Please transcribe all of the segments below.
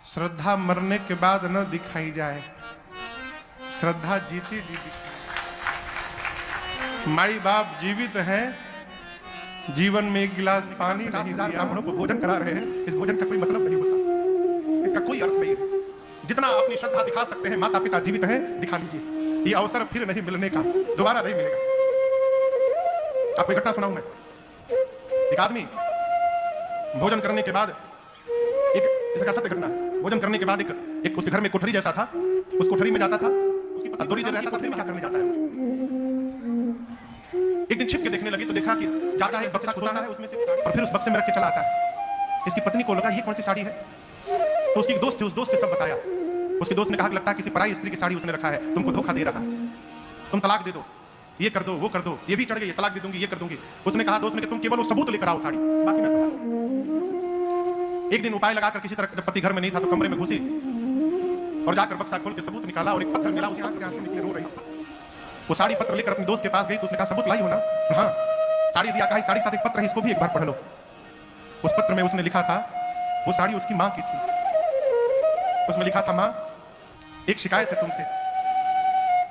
श्रद्धा मरने के बाद न दिखाई जाए, श्रद्धा जीती जी दिखाई। माई बाप जीवित हैं, जीवन में एक गिलास पानी नहीं दिया। ब्राह्मणों को भोजन करा रहे हैं, इस भोजन का कोई मतलब नहीं होता, इसका कोई अर्थ नहीं है। जितना अपनी श्रद्धा दिखा सकते हैं, माता पिता जीवित हैं, दिखा लीजिए। ये अवसर फिर नहीं मिलने का, दोबारा नहीं मिलेगा। आपको घटना सुनाऊं मैं। एक आदमी भोजन करने के बाद, एक इसका सत्य घटना, भोजन करने के बाद एक उसके घर में कोठरी जैसा था, उस कोठरी में जाता था, उसकी पत्नी थोड़ी देर रहता था, फिर क्या करने जाता है। एक दिन छिप के देखने लगी तो देखा कि जाता है, एक बक्सा खुलता है, उसमें से साड़ी, और फिर उस बक्से में रख के चला आता है। इसकी पत्नी को लगा ये कौन सी साड़ी है, तो उसकी एक दोस्त थी, उस दोस्त से सब बताया। उसके दोस्त ने कहा कि लगता है किसी पराई स्त्री की साड़ी उसने रखा है, तुमको धोखा दे रहा है, तुम तलाक दे दो, ये कर दो, वो कर दो, ये भी चढ़ गई, तलाक दे दूंगी, ये कर दूंगी। उसने कहा दोस्त ने कि तुम केवल वो सबूत लेकर आओ साड़ी, बाकी मैं संभाल। एक दिन उपाय लगाकर किसी तरह पति घर में नहीं था तो कमरे में घुसी और जाकर बक्सा खोल के सबूत निकाला और एक पत्थर मिला, उसकी आंख से आंसू निकले, रो रही। वो साड़ी पत्र लेकर अपने दोस्त के पास गई तो उसने कहा सबूत लाई हो ना? हाँ। साड़ी दिया, कहा साड़ी साथ एक पत्र है, इसको भी एक बार पढ़ लो। उस पत्र में उसने लिखा था, वो साड़ी उसकी माँ की थी। उसमें लिखा था, माँ एक शिकायत है तुमसे,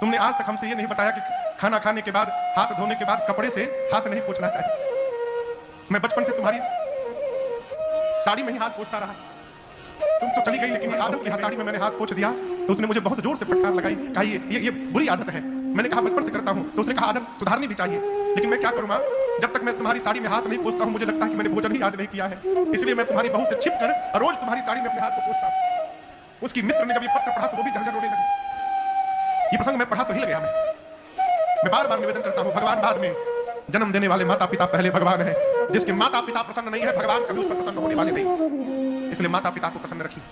तुमने आज तक हमसे ये नहीं बताया कि खाना खाने के बाद, हाथ धोने के बाद कपड़े से हाथ नहीं पोंछना चाहिए। मैं बचपन से तुम्हारी साड़ी में ही हाथ पोंछता रहा, तुम तो चली गई लेकिन ये आदत की साड़ी में मैंने हाथ पोंछ दिया। तो उसने मुझे बहुत जोर से फटकार लगाई, कहा ये बुरी आदत है। मैंने कहा बचपन से करता हूं। तो उसने कहा आदत सुधारनी भी चाहिए, लेकिन मैं क्या करूं मां, जब तक मैं तुम्हारी साड़ी में हाथ नहीं पोंछता हूं मुझे लगता है कि मैंने भोजन ही आज नहीं किया है, इसलिए मैं तुम्हारी बहू से छिपकर रोज तुम्हारी साड़ी में अपने हाथ को पोंछता हूं। उसकी मित्र ने जब ये पत्र पढ़ा तो वो भी झरझर रोने लगी। ये प्रसंग मैं पढ़ा तो हिल गया। मैं बार बार निवेदन करता हूं, भगवान बाद में, जन्म देने वाले माता पिता पहले भगवान है। जिसके माता पिता प्रसन्न नहीं है, भगवान कभी उस पर प्रसन्न होने वाले नहीं, इसलिए माता पिता को प्रसन्न रखिए।